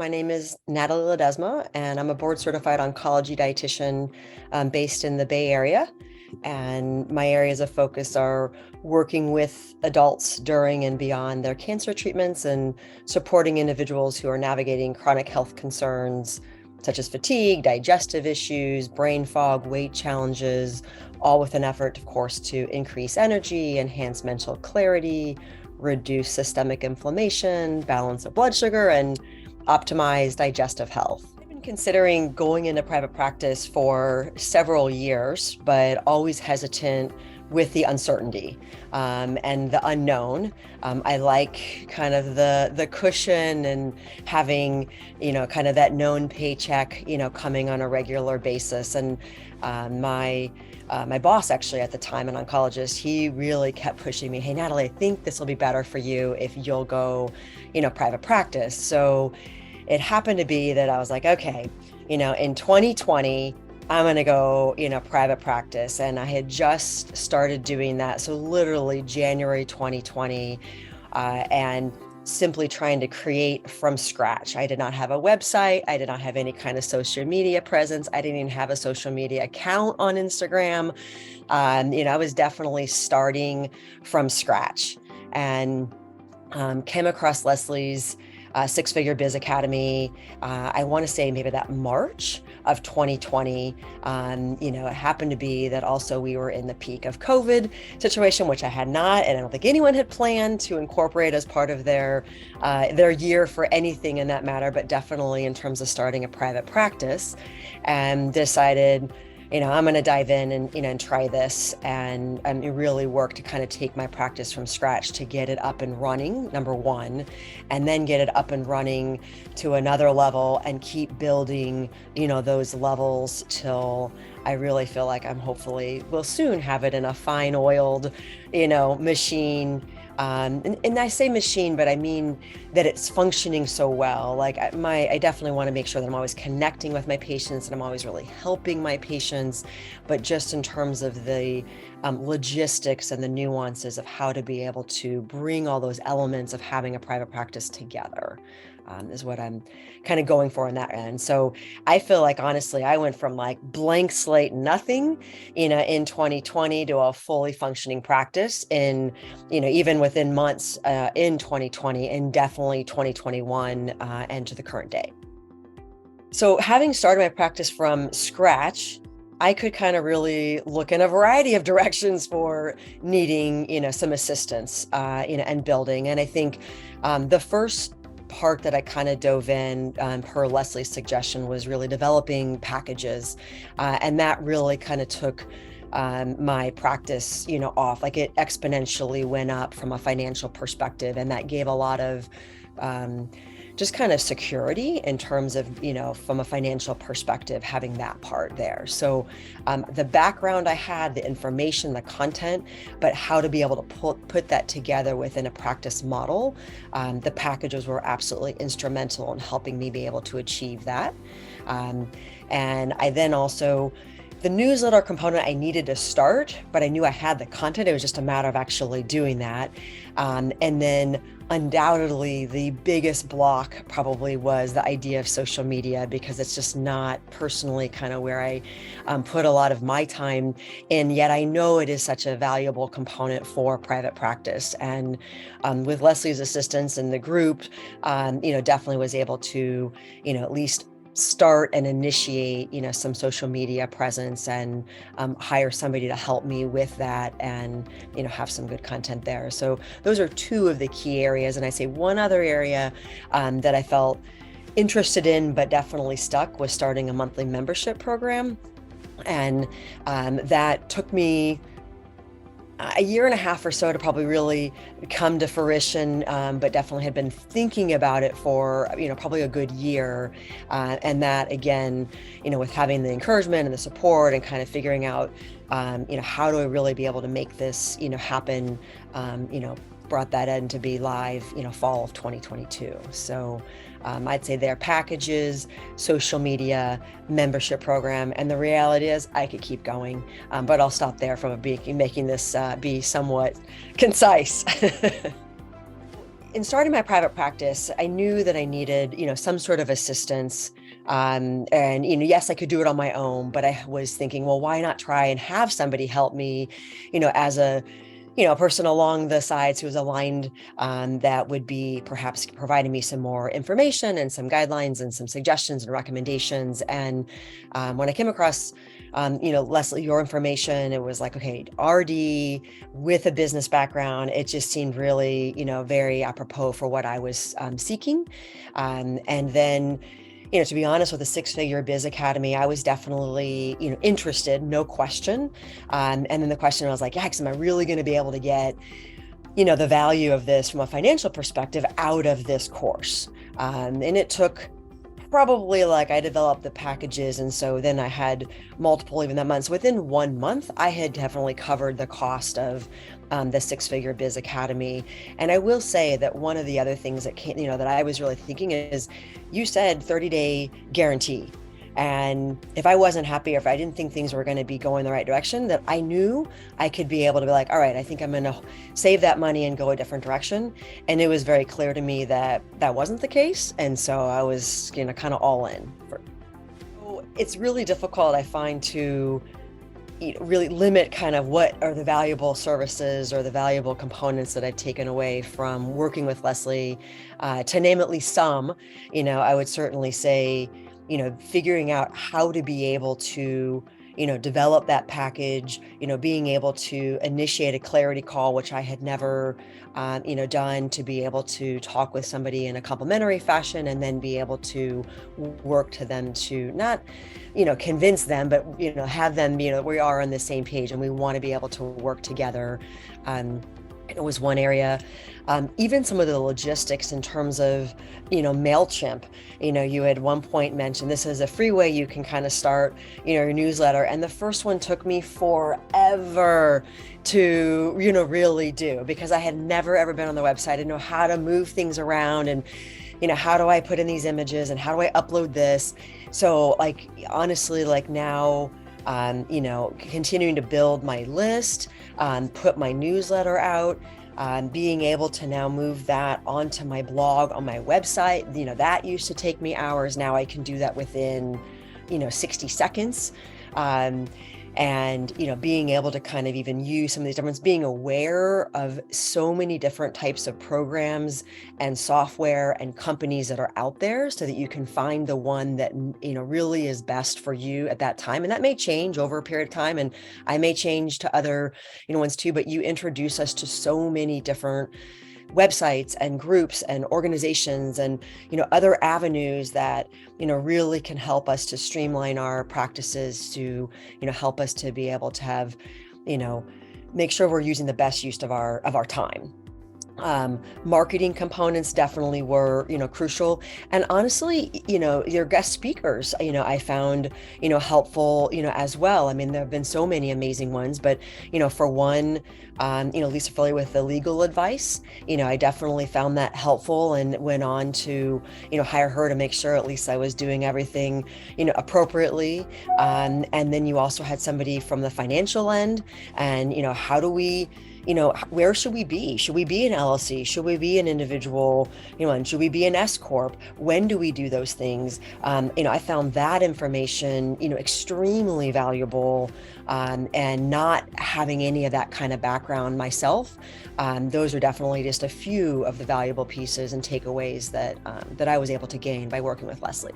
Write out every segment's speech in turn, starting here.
my name is Natalie Ledesma, and I'm a board certified oncology dietitian based in the Bay Area. And my areas of focus are working with adults during and beyond their cancer treatments and supporting individuals who are navigating chronic health concerns such as fatigue, digestive issues, brain fog, weight challenges, all with an effort, of course, to increase energy, enhance mental clarity, reduce systemic inflammation, balance of blood sugar, and optimize digestive health. I've been considering going into private practice for several years, but always hesitant with the uncertainty and the unknown. I like kind of the cushion and having, kind of that known paycheck, coming on a regular basis. And my boss actually at the time, an oncologist, he really kept pushing me, hey, Natalie, I think this will be better for you if you'll go, private practice. So it happened to be that I was like, okay, in 2020, I'm going to go, private practice. And I had just started doing that. So literally January 2020, and simply trying to create from scratch. I did not have a website. I did not have any kind of social media presence. I didn't even have a social media account on Instagram. I was definitely starting from scratch, and came across Leslie's Six-Figure Biz Academy. I want to say maybe that March of 2020. It happened to be that also we were in the peak of COVID situation, which I had not, and I don't think anyone had planned to incorporate as part of their year for anything in that matter, but definitely in terms of starting a private practice, and decided, I'm going to dive in and try this and really work to kind of take my practice from scratch to get it up and running, number one, and then get it up and running to another level and keep building, those levels till I really feel like will soon have it in a fine oiled, machine. And I say machine, but I mean that it's functioning so well. Like I definitely want to make sure that I'm always connecting with my patients and I'm always really helping my patients, but just in terms of the logistics and the nuances of how to be able to bring all those elements of having a private practice together. Is what I'm kind of going for in that end. So I feel like, honestly, I went from like blank slate, nothing, in 2020 to a fully functioning practice in, even within months in 2020 and definitely 2021 and to the current day. So having started my practice from scratch, I could kind of really look in a variety of directions for needing, some assistance, and building. And I think the first part that I kind of dove in per Leslie's suggestion was really developing packages. And that really kind of took my practice, off. Like it exponentially went up from a financial perspective. And that gave a lot of just kind of security in terms of, from a financial perspective, having that part there. So the background I had, the information, the content, but how to be able to put that together within a practice model, the packages were absolutely instrumental in helping me be able to achieve that. And I then also, the newsletter component I needed to start, but I knew I had the content. It was just a matter of actually doing that. And then undoubtedly the biggest block probably was the idea of social media, because it's just not personally kind of where I put a lot of my time in, yet I know it is such a valuable component for private practice. And with Leslie's assistance in the group, definitely was able to, at least start and initiate, some social media presence and hire somebody to help me with that and, have some good content there. So those are two of the key areas. And I say one other area that I felt interested in, but definitely stuck, was starting a monthly membership program. And that took me a year and a half or so to probably really come to fruition, but definitely had been thinking about it for, probably a good year. And that, again, with having the encouragement and the support and kind of figuring out, how do I really be able to make this, happen, brought that in to be live, fall of 2022. So I'd say their packages, social media, membership program. And the reality is I could keep going, but I'll stop there from making this be somewhat concise. in starting my private practice, I knew that I needed, some sort of assistance. And, yes, I could do it on my own, but I was thinking, well, why not try and have somebody help me, as a person along the sides who was aligned, that would be perhaps providing me some more information and some guidelines and some suggestions and recommendations. And when I came across, Lesli, your information, it was like, okay, RD with a business background, it just seemed really, very apropos for what I was seeking. And then, to be honest, with a six-figure biz academy, I was definitely, interested, no question. And then the question was like, yeah, am I really going to be able to get, the value of this from a financial perspective out of this course? And it took probably, like, I developed the packages. And so then I had multiple even that month. So within 1 month, I had definitely covered the cost of the six-figure biz academy. And I will say that one of the other things that came, that I was really thinking is, you said 30-day guarantee. And if I wasn't happy, or if I didn't think things were going to be going the right direction, that I knew I could be able to be like, all right, I think I'm going to save that money and go a different direction. And it was very clear to me that that wasn't the case. And so I was, kind of all in. So it's really difficult, I find, to really limit kind of what are the valuable services or the valuable components that I've taken away from working with Lesli. To name at least some, I would certainly say, figuring out how to be able to, develop that package, being able to initiate a clarity call, which I had never, done, to be able to talk with somebody in a complimentary fashion, and then be able to work to them to not, convince them, but, have them, we are on the same page and we want to be able to work together. It was one area. Even some of the logistics in terms of, MailChimp, you had one point mentioned this is a free way you can kind of start, your newsletter. And the first one took me forever to, really do, because I had never, ever been on the website. I didn't know how to move things around, and, how do I put in these images, and how do I upload this? So, like, honestly, like now, continuing to build my list, put my newsletter out, being able to now move that onto my blog on my website. That used to take me hours. Now I can do that within, 60 seconds. And, being able to kind of even use some of these different, being aware of so many different types of programs and software and companies that are out there, so that you can find the one that, really is best for you at that time. And that may change over a period of time, and I may change to other, ones too, but you introduce us to so many different websites and groups and organizations and, other avenues that, really can help us to streamline our practices, to, help us to be able to have, make sure we're using the best use of our time. Marketing components definitely were, crucial. And honestly, your guest speakers, I found, helpful, as well. I mean, there have been so many amazing ones, but, for one, Lisa Foley with the legal advice, I definitely found that helpful, and went on to, hire her to make sure at least I was doing everything, appropriately. And then you also had somebody from the financial end, and, how do we, where should we be? Should we be an LLC? Should we be an individual, and should we be an S Corp? When do we do those things? I found that information, extremely valuable, and not having any of that kind of background myself. Those are definitely just a few of the valuable pieces and takeaways that I was able to gain by working with Lesli.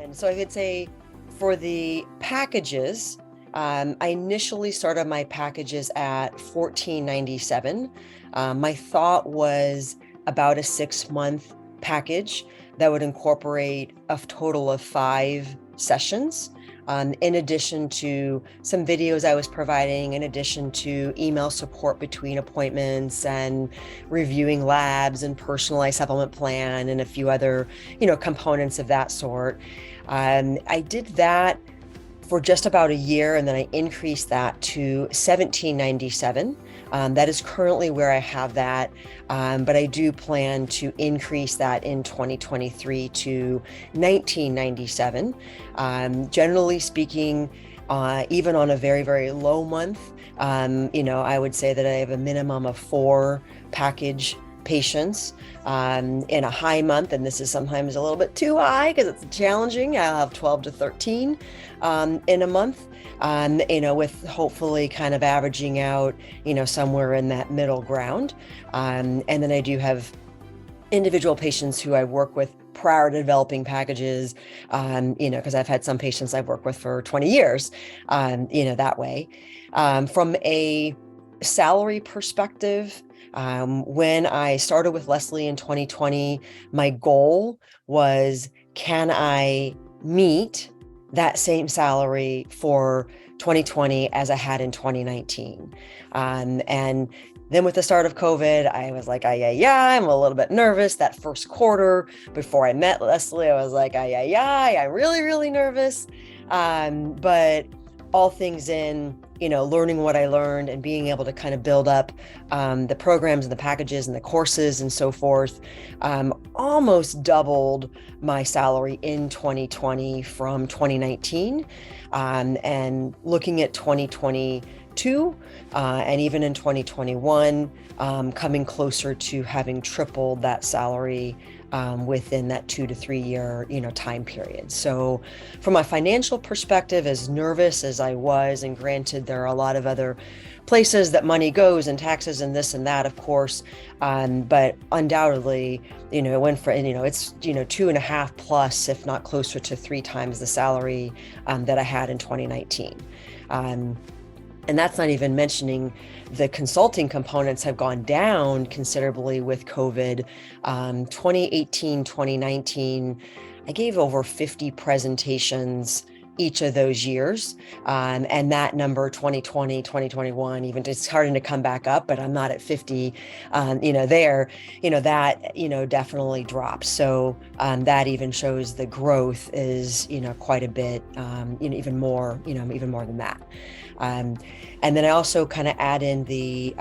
And so I could say, for the packages, I initially started my packages at $14.97. My thought was about a 6-month package that would incorporate a total of 5 sessions, in addition to some videos I was providing, in addition to email support between appointments, and reviewing labs and personalized supplement plan, and a few other, components of that sort. I did that for just about a year, and then I increased that to $17.97. That is currently where I have that, but I do plan to increase that in 2023 to $19.97. Generally speaking, even on a very, very low month, I would say that I have a minimum of 4 package patients in a high month, and this is sometimes a little bit too high because it's challenging. I'll have 12 to 13 in a month, with hopefully kind of averaging out, somewhere in that middle ground. And then I do have individual patients who I work with prior to developing packages, because I've had some patients I've worked with for 20 years, that way. From a salary perspective, when I started with Lesli in 2020, my goal was, can I meet that same salary for 2020 as I had in 2019? And then with the start of COVID, I was like, I'm a little bit nervous. That first quarter before I met Lesli, I was like, I'm really, really nervous. But all things in, learning what I learned and being able to kind of build up the programs and the packages and the courses and so forth, almost doubled my salary in 2020 from 2019. And looking at 2022, and even in 2021, coming closer to having tripled that salary within that 2 to 3 year, time period. So from a financial perspective, as nervous as I was, and granted, there are a lot of other places that money goes and taxes and this and that, of course, but undoubtedly, it went for, it's, 2.5 plus, if not closer to 3 times the salary that I had in 2019. And that's not even mentioning the consulting components have gone down considerably with COVID. 2018, 2019, I gave over 50 presentations each of those years. And that number, 2020, 2021, even it's starting to come back up, but I'm not at 50, that, definitely dropped. So that even shows the growth is, quite a bit, even more than that. And then I also kind of add in the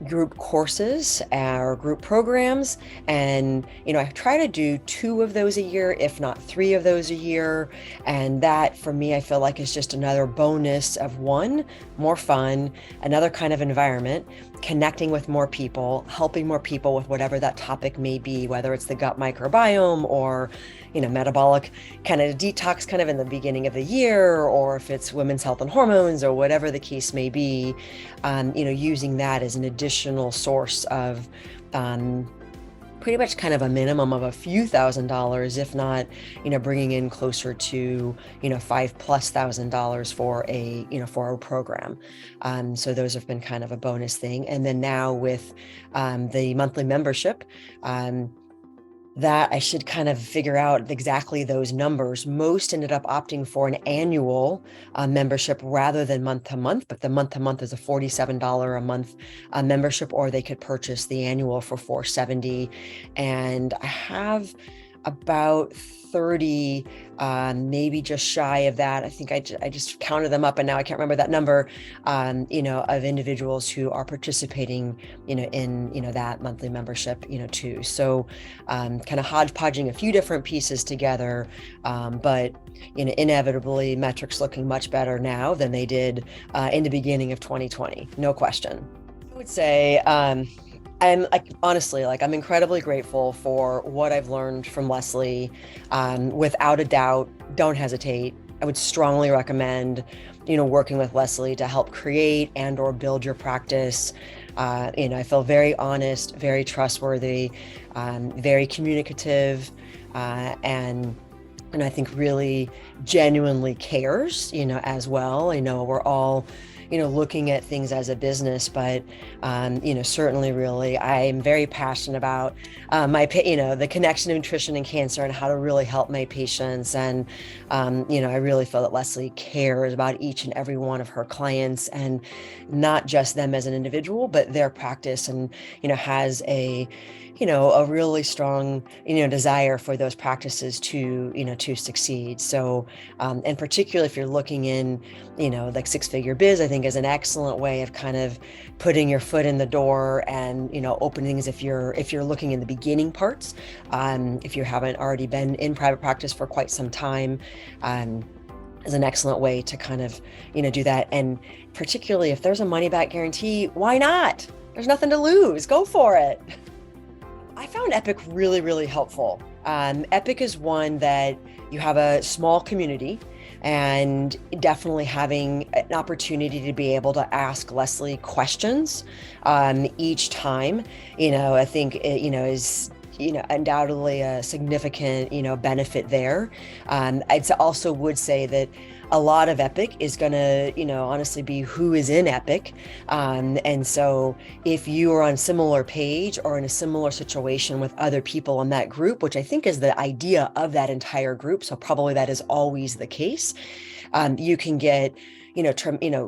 group courses or group programs. And, I try to do 2 of those a year, if not 3 of those a year. And that for me, I feel like is just another bonus of one, more fun, another kind of environment, connecting with more people, helping more people with whatever that topic may be, whether it's the gut microbiome or, metabolic kind of detox kind of in the beginning of the year, or if it's women's health and hormones or whatever the case may be, using that as an additional source of pretty much kind of a minimum of a few $1,000s, if not, bringing in closer to, $5,000+ for a program. So those have been kind of a bonus thing. And then now with the monthly membership, that I should kind of figure out exactly those numbers. Most ended up opting for an annual membership rather than month to month, but the month to month is a $47 a month membership, or they could purchase the annual for $470. And I have about 30, maybe just shy of that. I think I just counted them up and now I can't remember that number, of individuals who are participating, in, that monthly membership, too. So kind of hodgepodging a few different pieces together, but, inevitably metrics looking much better now than they did in the beginning of 2020, no question. I would say, I'm honestly, I'm incredibly grateful for what I've learned from Lesli. Without a doubt, don't hesitate. I would strongly recommend, working with Lesli to help create and or build your practice. I feel very honest, very trustworthy, very communicative, and I think really genuinely cares, as well. We're all, looking at things as a business, but, certainly really, I'm very passionate about the connection of nutrition and cancer and how to really help my patients. And, I really feel that Lesli cares about each and every one of her clients, and not just them as an individual, but their practice, and, has a really strong, desire for those practices to, to succeed. So, and particularly if you're looking in, like 6-figure biz, I think is an excellent way of kind of putting your foot in the door and, opening things if you're looking in the beginning parts, if you haven't already been in private practice for quite some time, is an excellent way to kind of, do that. And particularly if there's a money back guarantee, why not? There's nothing to lose. Go for it. I found Epic really, really helpful. Epic is one that you have a small community and definitely having an opportunity to be able to ask Lesli questions each time, I think is undoubtedly a significant benefit there. I also would say that a lot of Epic is going to honestly be who is in Epic, and so if you are on similar page or in a similar situation with other people in that group, which I think is the idea of that entire group, so probably that is always the case, you can get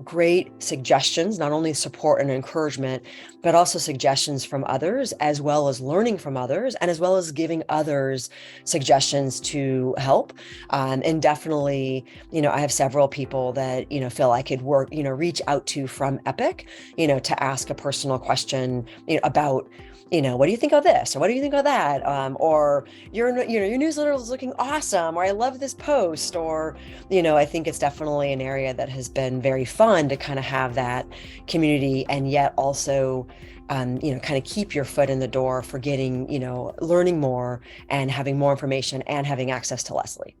great suggestions, not only support and encouragement, but also suggestions from others, as well as learning from others, and as well as giving others suggestions to help. And definitely, I have several people that, feel I could reach out to from Epic, to ask a personal question, about, what do you think of this? Or what do you think of that? Or your newsletter is looking awesome, or I love this post, or, I think it's definitely an area that has been very fun to kind of have that community and yet also, kind of keep your foot in the door for getting, learning more and having more information and having access to Lesli.